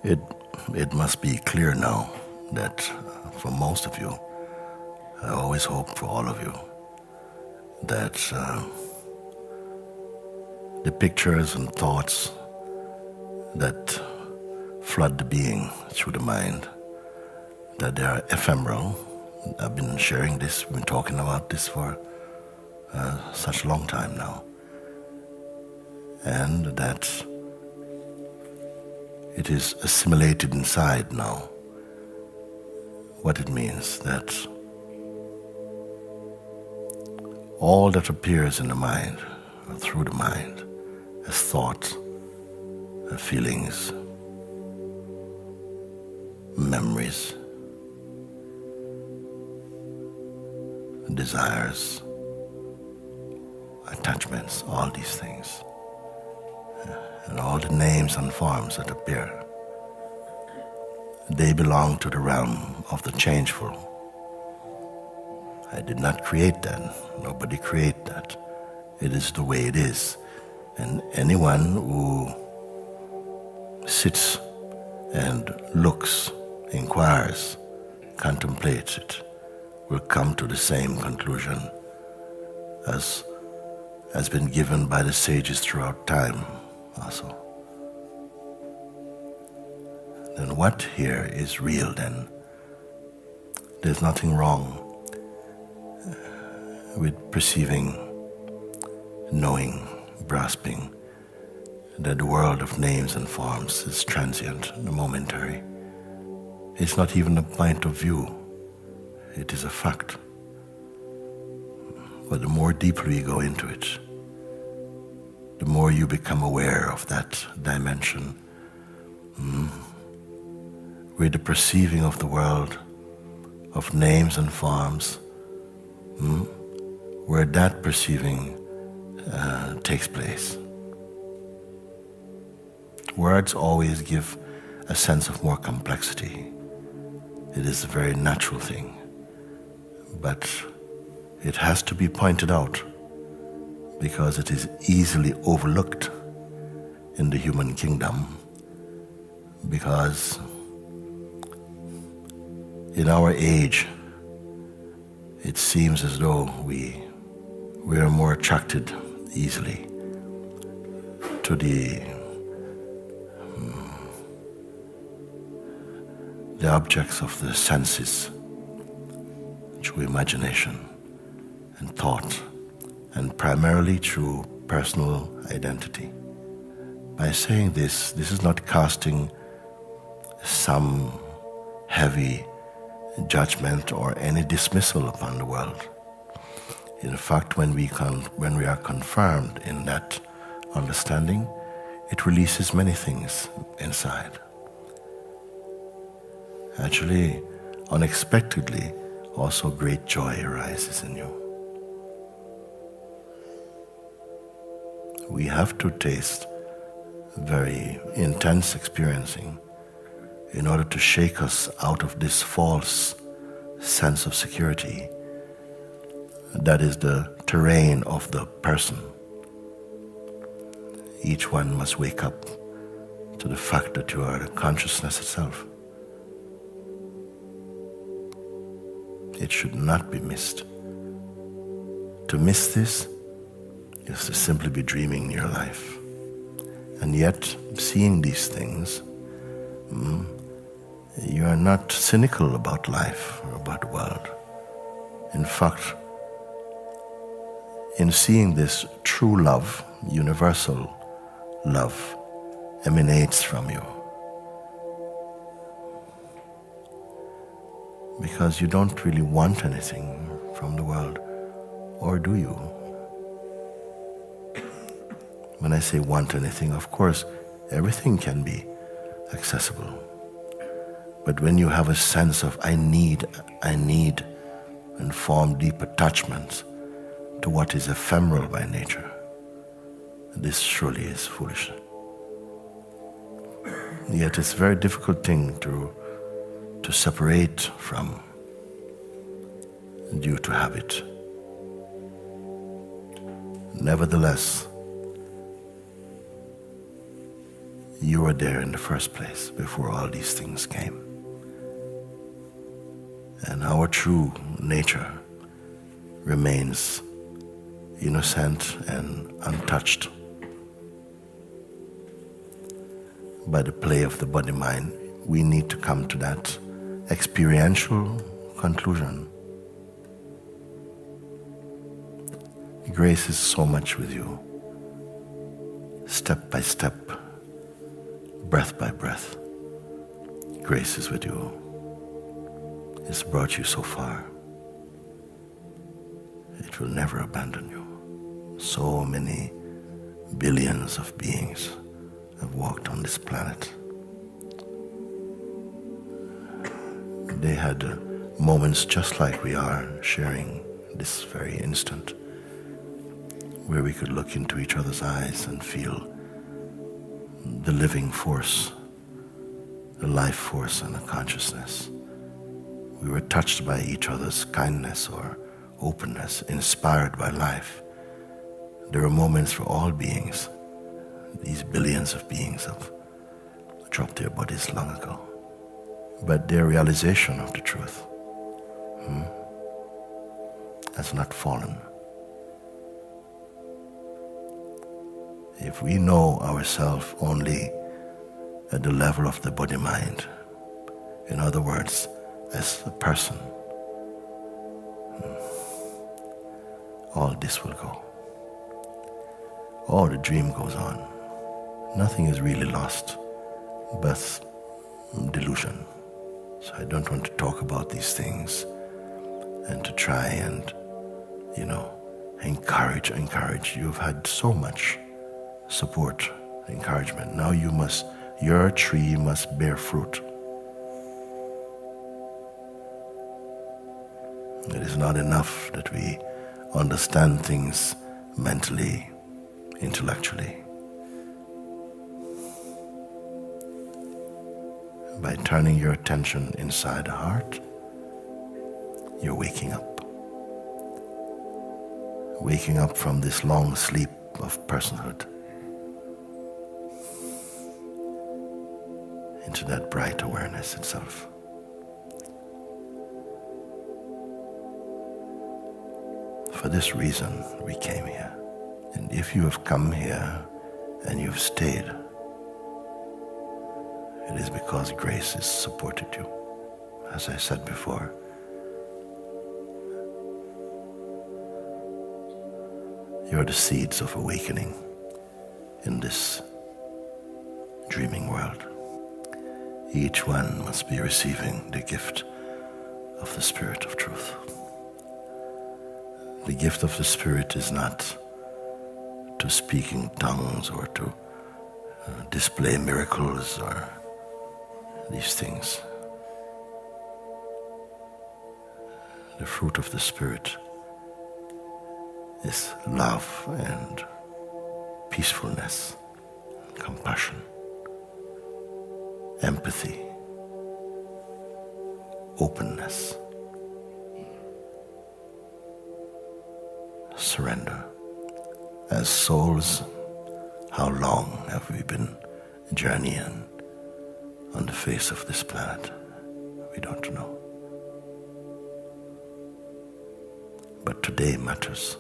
It, it must be clear now that for most of you, I always hope for all of you, that the pictures and thoughts that flood the being through the mind, that they are ephemeral. I've been sharing this, been talking about this for such a long time now. And that it is assimilated inside now. What it means that all that appears in the mind, or through the mind, as thoughts, feelings, memories, desires, attachments, all these things, and all the names and forms that appear, they belong to the realm of the changeful. I did not create that. Nobody created that. It is the way it is. And anyone who sits and looks, inquires, contemplates it, will come to the same conclusion as has been given by the sages throughout time also. Then what here is real then? There's nothing wrong with perceiving, knowing, grasping that the world of names and forms is transient, momentary. It's not even a point of view, it is a fact. But the more deeply you go into it, the more you become aware of that dimension, where the perceiving of the world, of names and forms, where that perceiving takes place. Words always give a sense of more complexity. It is a very natural thing, but it has to be pointed out because it is easily overlooked in the human kingdom, because in our age it seems as though we are more attracted easily to the objects of the senses through imagination and thought, and primarily through personal identity. By saying this is not casting some heavy judgment or any dismissal upon the world. In fact, when we are confirmed in that understanding, it releases many things inside. Actually, unexpectedly, also great joy arises in you. We have to taste very intense experiencing in order to shake us out of this false sense of security that is the terrain of the person. Each one must wake up to the fact that you are the consciousness itself. It should not be missed. To miss this is to simply be dreaming your life. And yet, seeing these things, you are not cynical about life or about the world. In fact, in seeing this, true love, universal love, emanates from you. Because you don't really want anything from the world, or do you? When I say want anything, of course, everything can be accessible. But when you have a sense of I need, and form deep attachments to what is ephemeral by nature, this surely is foolish. Yet it's a very difficult thing to separate from due to habit. Nevertheless, You were there in the first place before all these things came. And our true nature remains innocent and untouched by the play of the body-mind. We need to come to that experiential conclusion. Grace is so much with you, step by step, breath by breath. Grace is with you. It's brought you so far. It will never abandon you. So many billions of beings have walked on this planet. They had moments just like we are sharing this very instant, where we could look into each other's eyes and feel the living force, the life force and the consciousness. We were touched by each other's kindness or openness, inspired by life. There were moments for all beings. These billions of beings have dropped their bodies long ago. But their realization of the truth has not fallen. If we know ourselves only at the level of the body-mind, in other words, as a person, all this will go. All the dream goes on. Nothing is really lost but delusion. So I don't want to talk about these things and to try and, encourage. You've had so much support, encouragement. Now your tree must bear fruit. It is not enough that we understand things mentally, intellectually. By turning your attention inside the heart, you're waking up. Waking up from this long sleep of personhood into that bright awareness itself. For this reason, we came here. And if you have come here and you've stayed, it is because grace has supported you. As I said before, you're the seeds of awakening in this dreaming world. Each one must be receiving the gift of the Spirit of Truth. The gift of the Spirit is not to speak in tongues or to display miracles or these things. The fruit of the Spirit is love and peacefulness, compassion, empathy, openness, surrender. As souls, how long have we been journeying on the face of this planet? We don't know. But today matters.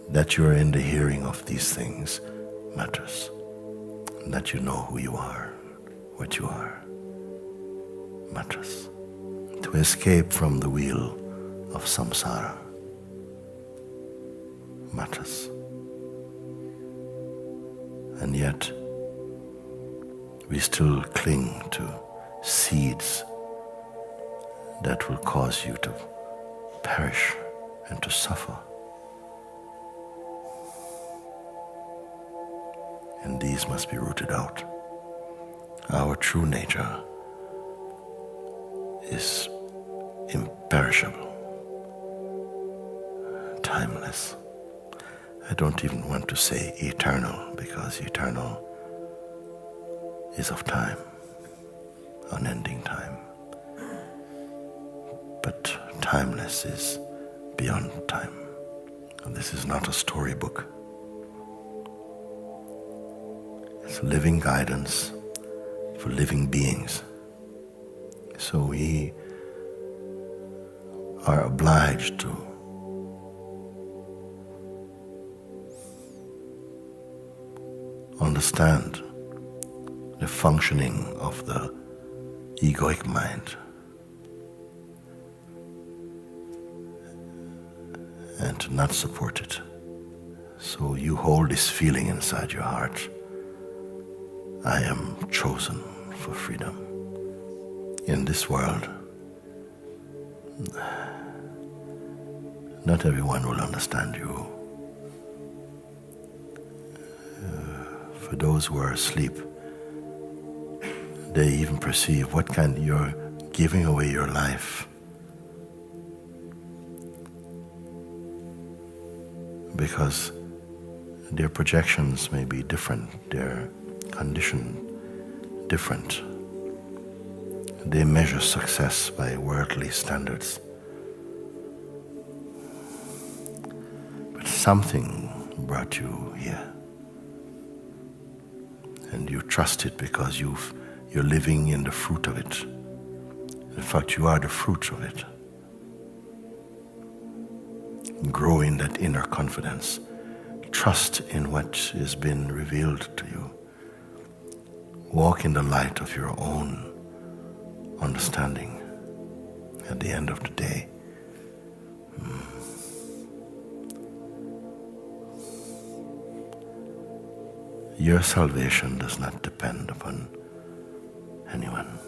That you are in the hearing of these things matters. That you know who you are, what you are, matters. To escape from the wheel of samsara matters. And yet, we still cling to seeds that will cause you to perish and to suffer. And these must be rooted out. Our true nature is imperishable, timeless. I don't even want to say eternal, because eternal is of time, unending time. But timeless is beyond time. And this is not a storybook. It's living guidance, for living beings. So we are obliged to understand the functioning of the egoic mind and to not support it. So you hold this feeling inside your heart: I am chosen for freedom. In this world, not everyone will understand you. For those who are asleep, they even perceive what kind you're giving away your life. Because their projections may be different, their condition different. They measure success by worldly standards. But something brought you here. And you trust it because you're living in the fruit of it. In fact, you are the fruit of it. Grow in that inner confidence. Trust in what has been revealed to you. Walk in the light of your own understanding at the end of the day. Your salvation does not depend upon anyone.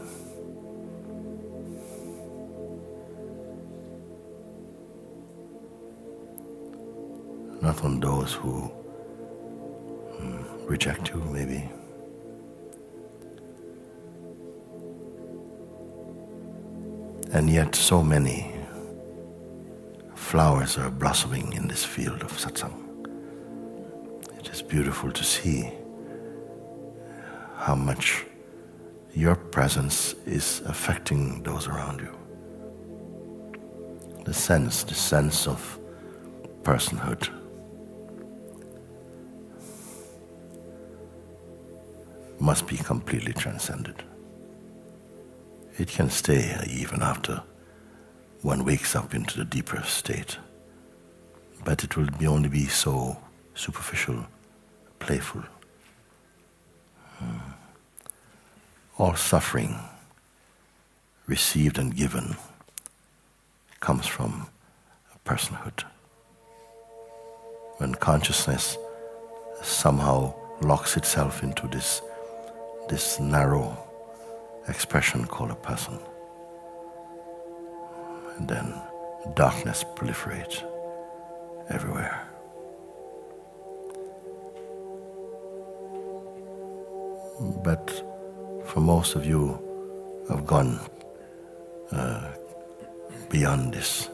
Not on those who reject you, maybe. And yet so many flowers are blossoming in this field of satsang. It is beautiful to see how much your presence is affecting those around you. The sense of personhood. Must be completely transcended. It can stay even after one wakes up into the deeper state, but it will only be so superficial, playful. All suffering, received and given, comes from personhood. When consciousness somehow locks itself into this narrow expression called a person, and then darkness proliferates everywhere. But for most of you have gone beyond this.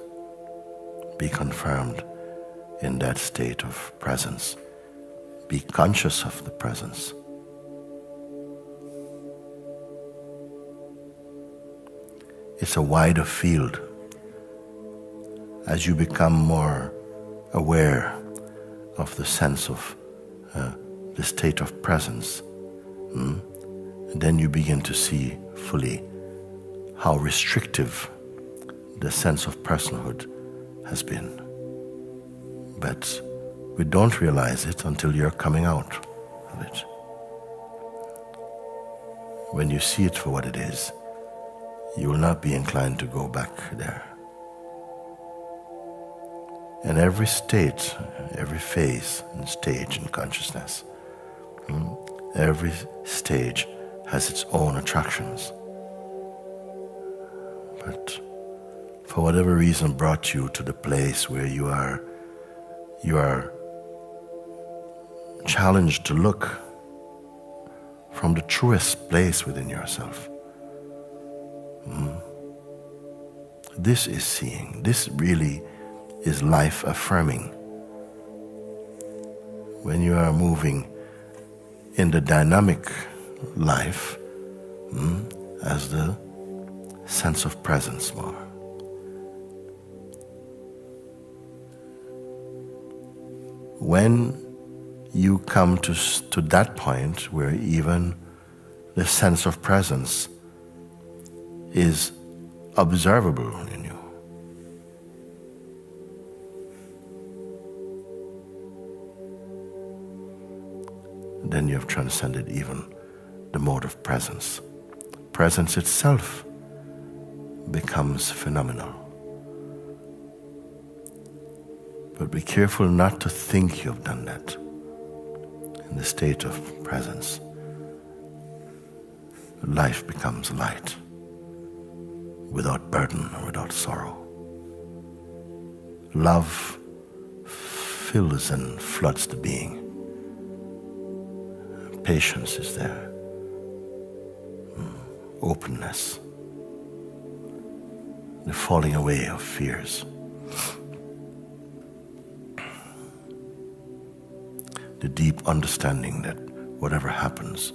Be confirmed in that state of presence. Be conscious of the presence. It's a wider field. As you become more aware of the sense of the state of presence, then you begin to see fully how restrictive the sense of personhood has been. But we don't realize it until you're coming out of it. When you see it for what it is, you will not be inclined to go back there. And every state, every phase and stage in consciousness, every stage has its own attractions. But for whatever reason brought you to the place where you are challenged to look from the truest place within yourself. This is seeing. This really is life affirming. When you are moving in the dynamic life as the sense of presence more. When you come to that point where even the sense of presence is observable in you. Then you have transcended even the mode of presence. Presence itself becomes phenomenal. But be careful not to think you have done that. In the state of presence, life becomes light, without burden or without sorrow. Love fills and floods the being. Patience is there. Openness. The falling away of fears. The deep understanding that whatever happens,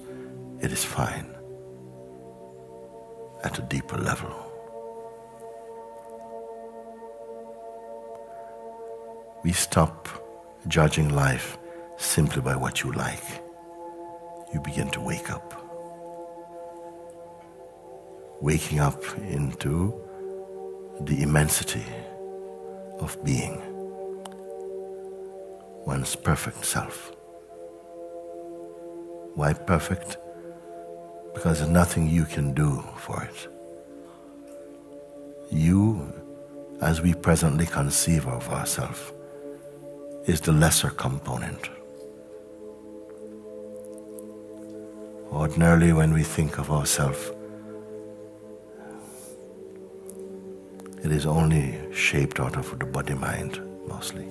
it is fine at a deeper level. We stop judging life simply by what you like. You begin to wake up. Waking up into the immensity of being, one's perfect self. Why perfect? Because there's nothing you can do for it. You, as we presently conceive of ourselves, is the lesser component. Ordinarily, when we think of ourselves, it is only shaped out of the body-mind, mostly.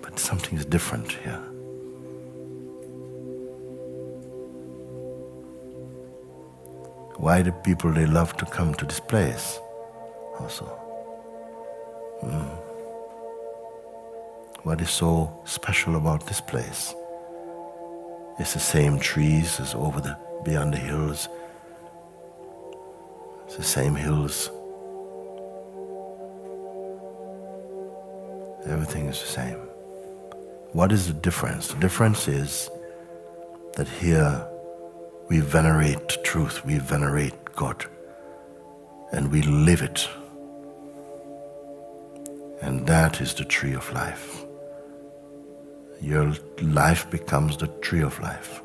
But something is different here. Why do people, they love to come to this place also? What is so special about this place? It's the same trees as beyond the hills. It's the same hills. Everything is the same. What is the difference? The difference is that here we venerate truth, we venerate God, and we live it. And that is the tree of life. Your life becomes the tree of life.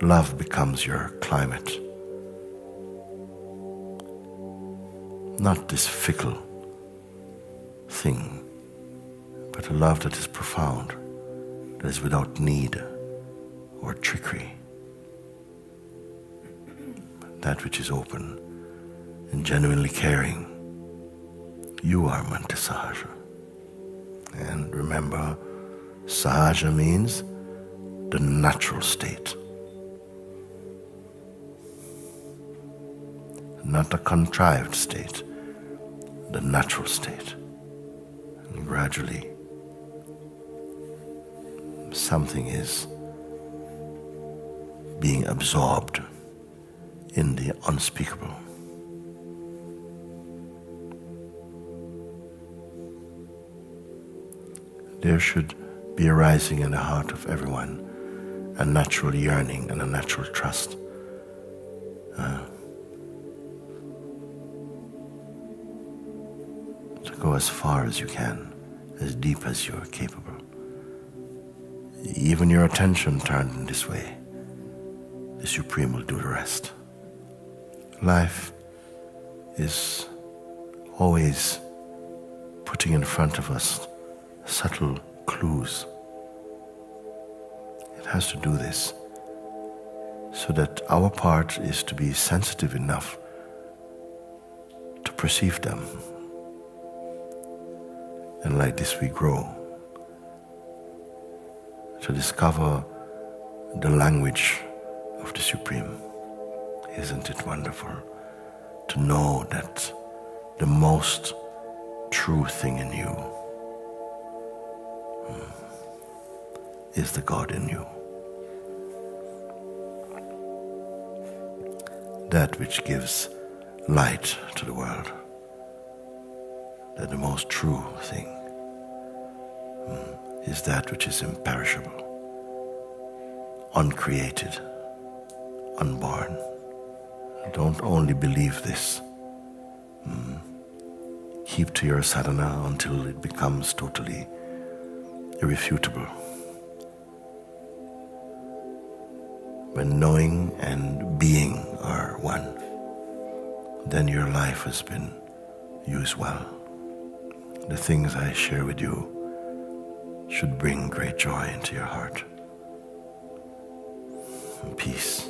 Love becomes your climate. Not this fickle thing, but a love that is profound, that is without need or trickery. That which is open and genuinely caring. You are Manti Sahaja. And remember, Sahaja means the natural state. Not a contrived state, the natural state. And gradually, something is being absorbed in the unspeakable. There should be arising in the heart of everyone a natural yearning and a natural trust. To go as far as you can, as deep as you are capable. Even your attention turned in this way, the Supreme will do the rest. Life is always putting in front of us subtle clues. It has to do this so that our part is to be sensitive enough to perceive them. And like this we grow to discover the language of the Supreme. Isn't it wonderful to know that the most true thing in you is the God in you. That which gives light to the world. That the most true thing is that which is imperishable, uncreated, unborn. Don't only believe this. Keep to your sadhana until it becomes totally irrefutable. When knowing and being are one, then your life has been used well. The things I share with you should bring great joy into your heart. Peace.